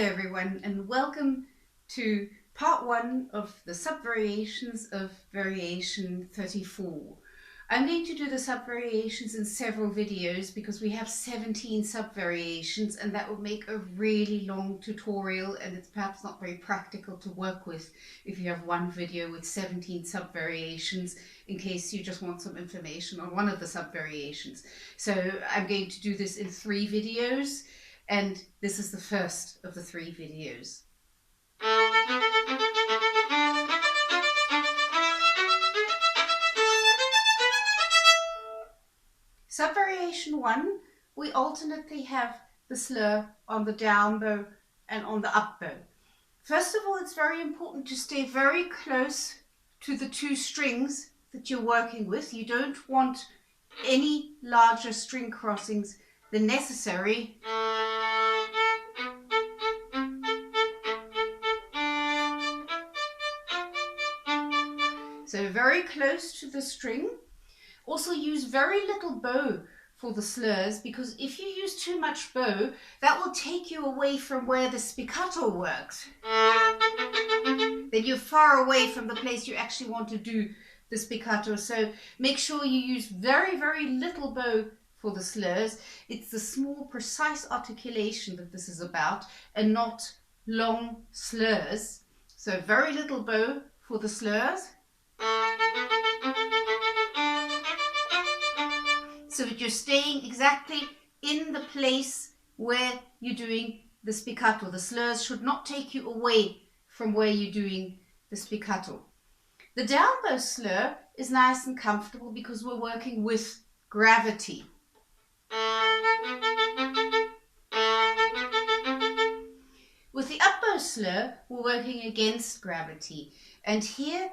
everyone, and welcome to part 1 of the subvariations of variation 34. I'm going to do the subvariations in several videos because we have 17 subvariations, and that would make a really long tutorial, and it's perhaps not very practical to work with if you have one video with 17 subvariations in case you just want some information on one of the subvariations. So I'm going to do this in 3 videos. And this is the first of the 3 videos. Subvariation 1, we alternately have the slur on the down bow and on the up bow. First of all, it's very important to stay very close to the 2 strings that you're working with. You don't want any larger string crossings than necessary. So very close to the string. Also use very little bow for the slurs, because if you use too much bow, that will take you away from where the spiccato works. Then you're far away from the place you actually want to do the spiccato. So make sure you use very, very little bow for the slurs. It's the small, precise articulation that this is about, and not long slurs. So very little bow for the slurs. So that you're staying exactly in the place where you're doing the spiccato. The slurs should not take you away from where you're doing the spiccato. The down bow slur is nice and comfortable because we're working with gravity. With the up bow slur, we're working against gravity. And here,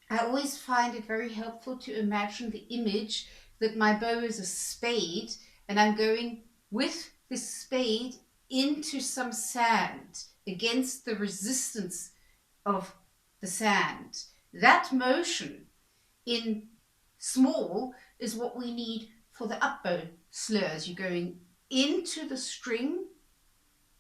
I always find it very helpful to imagine the image that my bow is a spade, and I'm going with this spade into some sand against the resistance of the sand. That motion in small is what we need for the up bow slurs. You're going into the string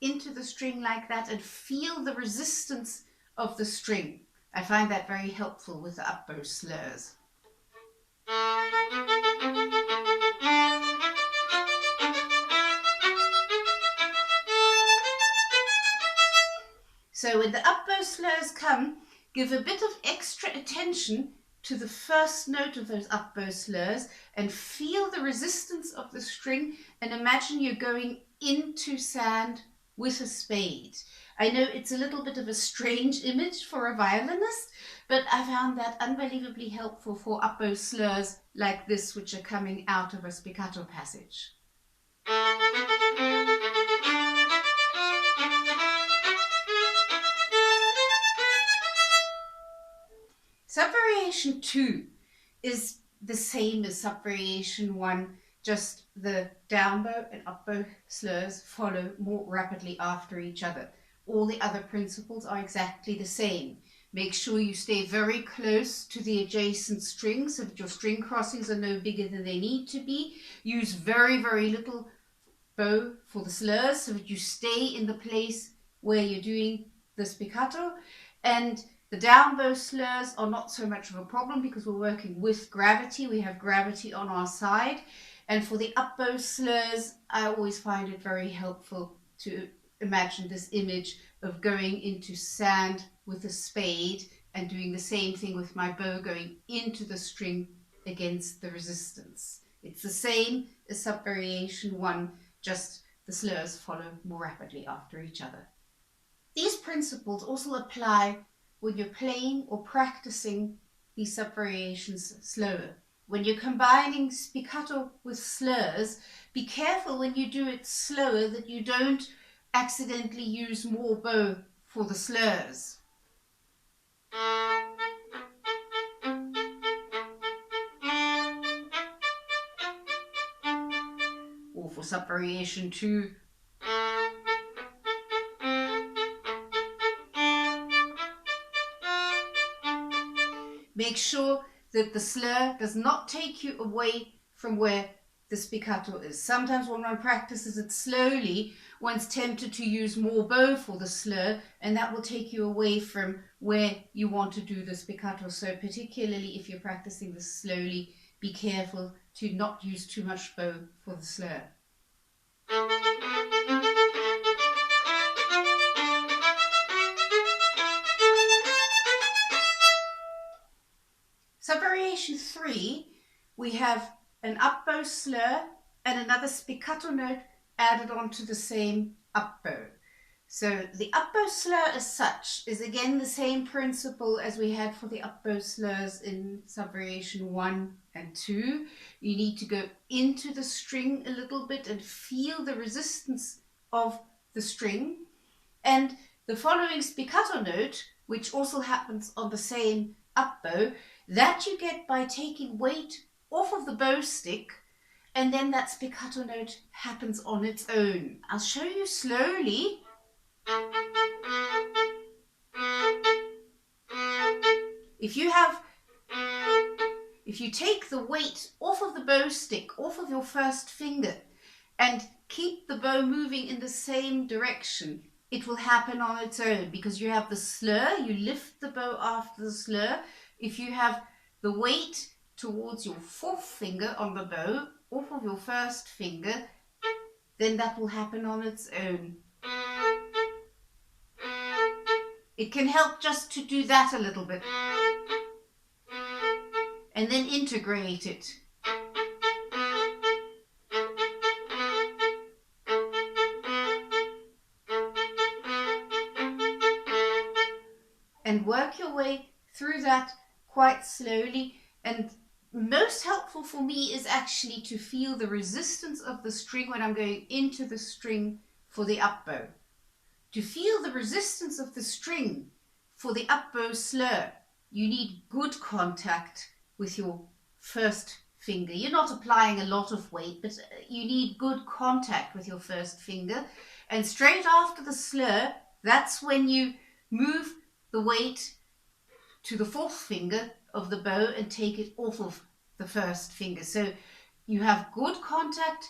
like that, and feel the resistance of the string. I find that very helpful with the up bow slurs. So when the up bow slurs come, give a bit of extra attention to the first note of those up bow slurs and feel the resistance of the string, and imagine you're going into sand with a spade. I know it's a little bit of a strange image for a violinist, but I found that unbelievably helpful for up bow slurs like this, which are coming out of a spiccato passage. Subvariation 2 is the same as subvariation 1, just the down bow and up bow slurs follow more rapidly after each other. All the other principles are exactly the same. Make sure you stay very close to the adjacent strings so that your string crossings are no bigger than they need to be. Use very, very little bow for the slurs so that you stay in the place where you're doing the spiccato. And the down bow slurs are not so much of a problem because we're working with gravity. We have gravity on our side. And for the up bow slurs, I always find it very helpful to imagine this image of going into sand with a spade and doing the same thing with my bow, going into the string against the resistance. It's the same as subvariation 1, just the slurs follow more rapidly after each other. These principles also apply when you're playing or practicing these subvariations slower. When you're combining spiccato with slurs, be careful when you do it slower that you don't accidentally use more bow for the slurs. Or for subvariation 2. Make sure that the slur does not take you away from where the spiccato is. Sometimes when one practices it slowly, one's tempted to use more bow for the slur, and that will take you away from where you want to do the spiccato. So particularly if you're practicing this slowly, be careful to not use too much bow for the slur. Subvariation 3, we have an up bow slur and another spiccato note added on to the same up bow. So the up bow slur as such is again the same principle as we had for the up bow slurs in Subvariation 1 and 2. You need to go into the string a little bit and feel the resistance of the string. And the following spiccato note, which also happens on the same up bow, that you get by taking weight off of the bow stick, and then that spiccato note happens on its own. I'll show you slowly. If you take the weight off of the bow stick, off of your first finger, and keep the bow moving in the same direction, it will happen on its own, because you have the slur, you lift the bow after the slur. If you have the weight towards your fourth finger on the bow, off of your first finger, then that will happen on its own. It can help just to do that a little bit, and then integrate it. And work your way through that quite slowly. And most helpful for me is actually to feel the resistance of the string when I'm going into the string for the up bow. To feel the resistance of the string for the up bow slur, you need good contact with your first finger. You're not applying a lot of weight, but you need good contact with your first finger. And straight after the slur, that's when you move the weight to the fourth finger of the bow and take it off of the first finger. So you have good contact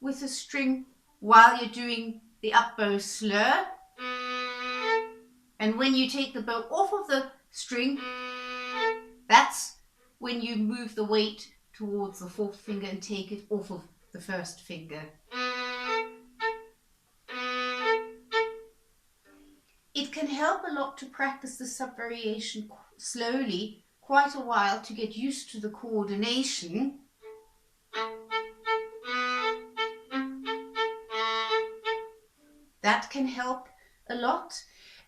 with the string while you're doing the up bow slur. And when you take the bow off of the string, that's when you move the weight towards the fourth finger and take it off of the first finger. It can help a lot to practice the subvariation slowly, quite a while, to get used to the coordination. That can help a lot.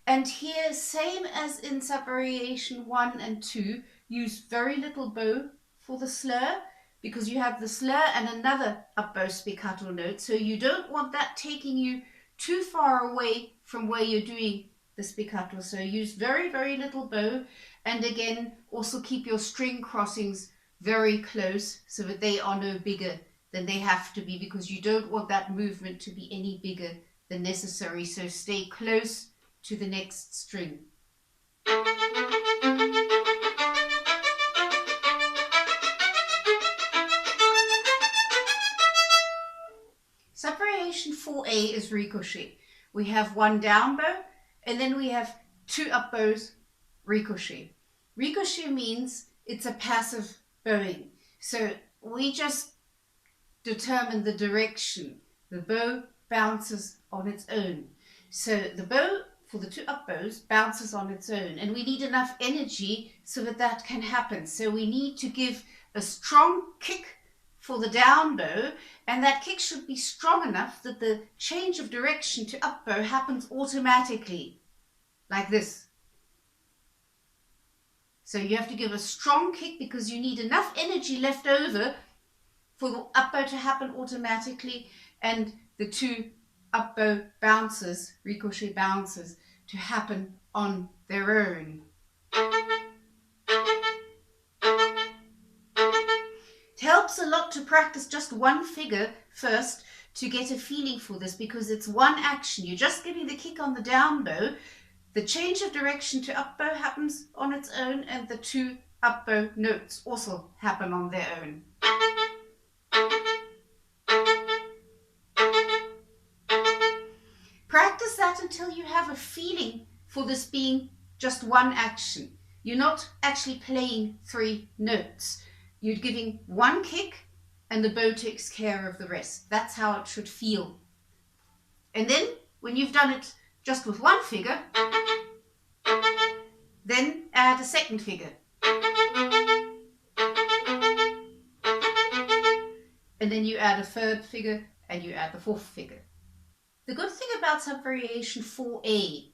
And here, same as in Subvariation 1 and 2, use very little bow for the slur, because you have the slur and another up bow spiccato note, so you don't want that taking you too far away from where you're doing the spiccato. So use very, very little bow, and again, also keep your string crossings very close so that they are no bigger than they have to be, because you don't want that movement to be any bigger than necessary. So stay close to the next string. Subvariation 4A is Ricochet. We have one down bow and then we have two up bows, Ricochet. Ricochet means it's a passive bowing. So we just determine the direction. The bow bounces on its own. So the bow for the two up bows bounces on its own, and we need enough energy so that that can happen. So we need to give a strong kick for the down bow, and that kick should be strong enough that the change of direction to up bow happens automatically, like this. So you have to give a strong kick because you need enough energy left over for the up bow to happen automatically, and the two up bow bounces, Ricochet bounces, to happen on their own. It helps a lot to practice just one figure first to get a feeling for this, because it's one action. You're just giving the kick on the down bow. The change of direction to up bow happens on its own, and the two up bow notes also happen on their own. until you have a feeling for this being just one action. You're not actually playing 3 notes. You're giving one kick and the bow takes care of the rest. That's how it should feel. And then when you've done it just with one figure, then add a second figure. And then you add a third figure and you add the fourth figure. The good thing about Subvariation 4A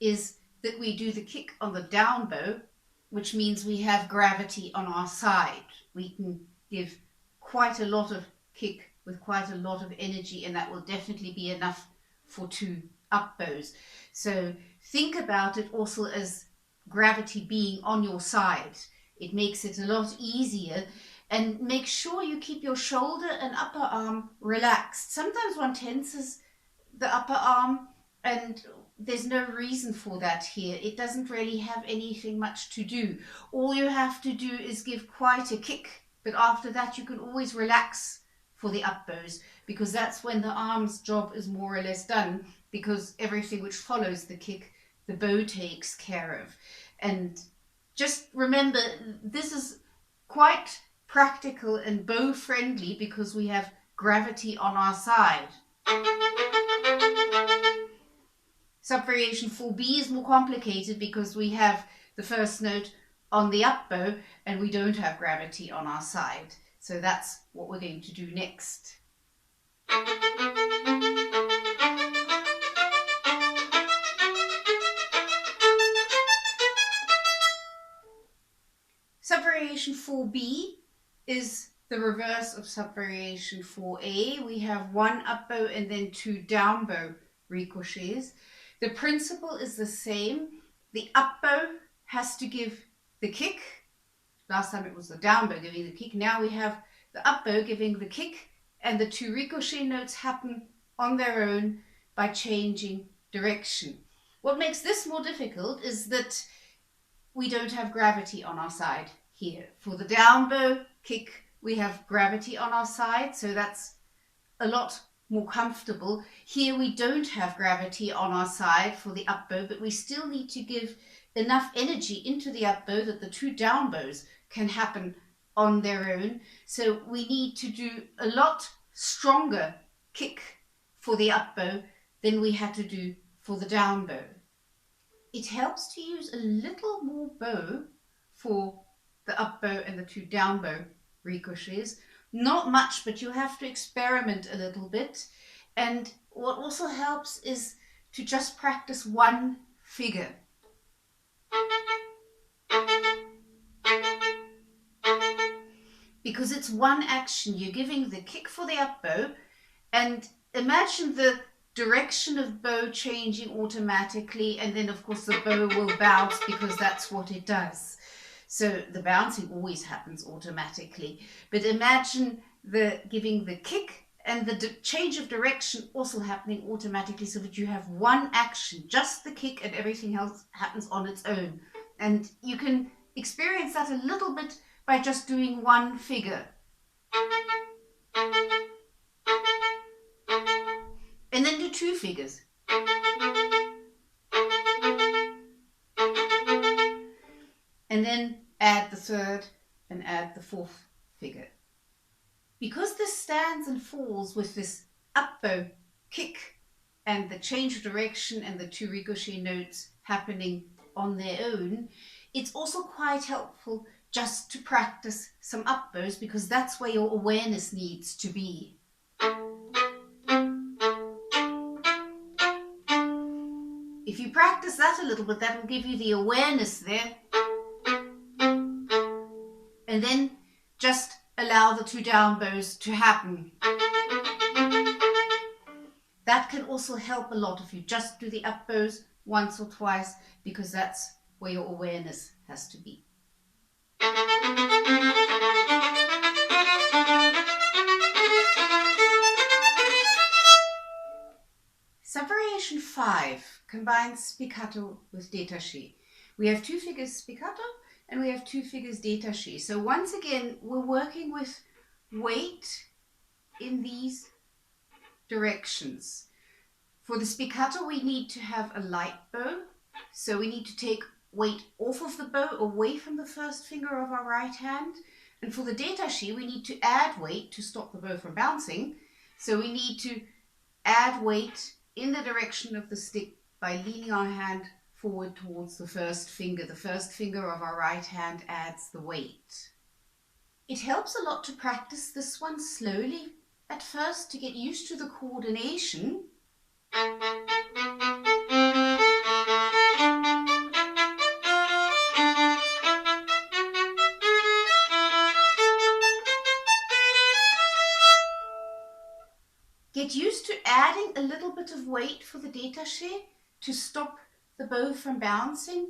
is that we do the kick on the down bow, which means we have gravity on our side. We can give quite a lot of kick with quite a lot of energy, and that will definitely be enough for 2 up bows. So think about it also as gravity being on your side. It makes it a lot easier, and make sure you keep your shoulder and upper arm relaxed. Sometimes one tenses the upper arm and there's no reason for that here. It doesn't really have anything much to do. All you have to do is give quite a kick, but after that you can always relax for the up bows, because that's when the arm's job is more or less done, because everything which follows the kick, the bow takes care of. And just remember, this is quite practical and bow friendly because we have gravity on our side. Subvariation 4B is more complicated because we have the first note on the up bow and we don't have gravity on our side. So that's what we're going to do next. Subvariation 4B is the reverse of Subvariation 4A. We have 1 up bow and then 2 down bow ricochets. The principle is the same. The up bow has to give the kick. Last time it was the down bow giving the kick. Now we have the up bow giving the kick, and the 2 ricochet notes happen on their own by changing direction. What makes this more difficult is that we don't have gravity on our side here. For the down bow kick, we have gravity on our side, so that's a lot more comfortable. Here we don't have gravity on our side for the up bow, but we still need to give enough energy into the up bow that the 2 down bows can happen on their own. So we need to do a lot stronger kick for the up bow than we had to do for the down bow. It helps to use a little more bow for the up bow and the 2 down bow ricochets. Not much, but you have to experiment a little bit. And what also helps is to just practice one figure. Because it's one action. You're giving the kick for the up bow, and imagine the direction of bow changing automatically, and then of course the bow will bounce because that's what it does. So the bouncing always happens automatically, but imagine giving the kick and the change of direction also happening automatically, so that you have one action, just the kick, and everything else happens on its own. And you can experience that a little bit by just doing one figure. And then do 2 figures. And then add the 3rd and add the 4th figure. Because this stands and falls with this up bow kick and the change of direction and the 2 ricochet notes happening on their own, it's also quite helpful just to practice some up bows, because that's where your awareness needs to be. If you practice that a little bit, that will give you the awareness there. And then just allow the 2 down bows to happen. That can also help a lot if you just do the up bows once or twice, because that's where your awareness has to be. Subvariation 5 combines spiccato with détaché. We have 2 figures spiccato and we have 2 figures détaché. So once again, we're working with weight in these directions. For the spiccato, we need to have a light bow. So we need to take weight off of the bow, away from the first finger of our right hand. And for the détaché, we need to add weight to stop the bow from bouncing. So we need to add weight in the direction of the stick by leaning our hand forward towards the first finger. The first finger of our right hand adds the weight. It helps a lot to practice this one slowly at first to get used to the coordination. Get used to adding a little bit of weight for the détaché to stop the bow from bouncing.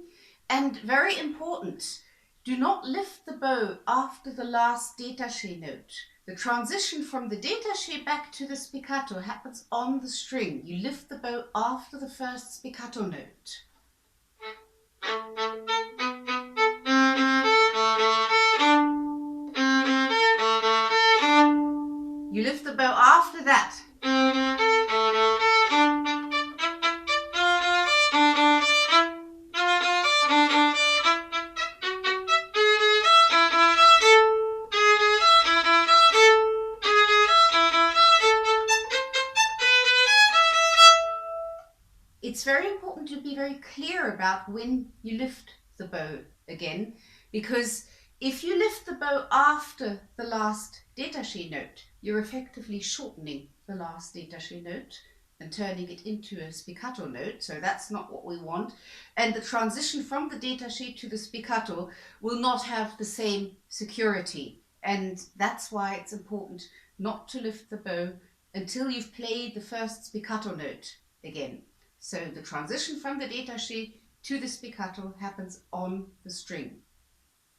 And very important, do not lift the bow after the last détaché note. The transition from the détaché back to the spiccato happens on the string. You lift the bow after the first spiccato note. You lift the bow after that. It's very important to be very clear about when you lift the bow again, because if you lift the bow after the last détaché note, you're effectively shortening the last détaché note and turning it into a spiccato note, so that's not what we want. And the transition from the détaché to the spiccato will not have the same security, and that's why it's important not to lift the bow until you've played the first spiccato note again. So the transition from the détaché to the spiccato happens on the string.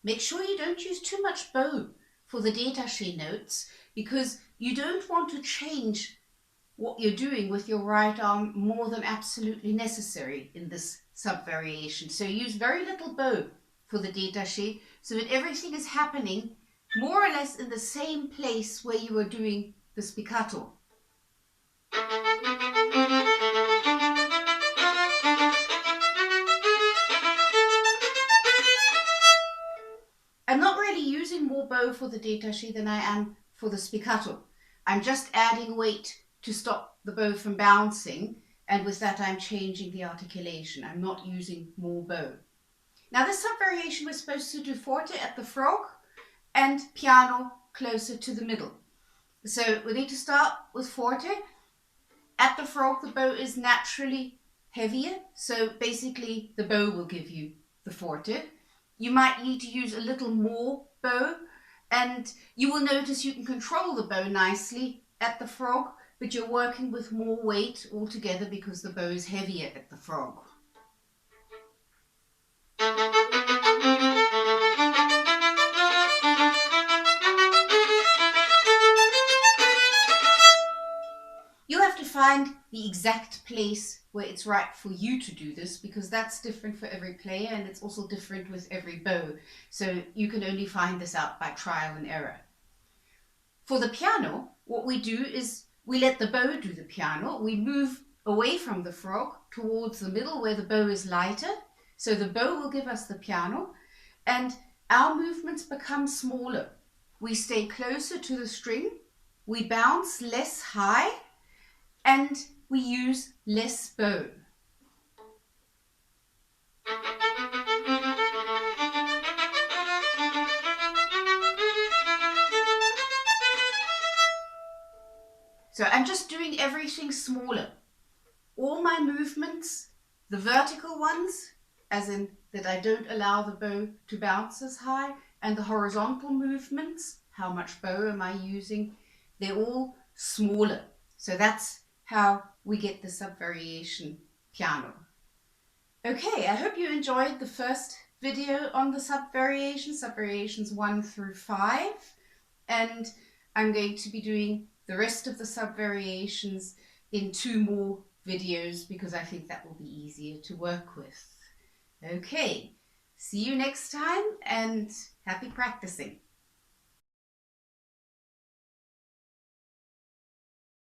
Make sure you don't use too much bow for the détaché notes, because you don't want to change what you're doing with your right arm more than absolutely necessary in this subvariation. So use very little bow for the détaché so that everything is happening more or less in the same place where you are doing the spiccato. I'm not really using more bow for the détaché than I am for the spiccato. I'm just adding weight to stop the bow from bouncing, and with that I'm changing the articulation. I'm not using more bow. Now this subvariation we're supposed to do forte at the frog and piano closer to the middle. So we need to start with forte. At the frog the bow is naturally heavier, so basically the bow will give you the forte. You might need to use a little more bow, and you will notice you can control the bow nicely at the frog, but you're working with more weight altogether because the bow is heavier at the frog. You'll have to find the exact place where it's right for you to do this, because that's different for every player and it's also different with every bow. So you can only find this out by trial and error. For the piano, what we do is we let the bow do the piano. We move away from the frog towards the middle where the bow is lighter. So the bow will give us the piano and our movements become smaller. We stay closer to the string, we bounce less high, and we use less bow. So I'm just doing everything smaller. All my movements, the vertical ones, as in that I don't allow the bow to bounce as high, and the horizontal movements, how much bow am I using, they're all smaller. So that's how we get the subvariation piano. Okay, I hope you enjoyed the first video on the subvariations, subvariations 1 through 5, and I'm going to be doing the rest of the subvariations in 2 more videos because I think that will be easier to work with. Okay, see you next time and happy practicing.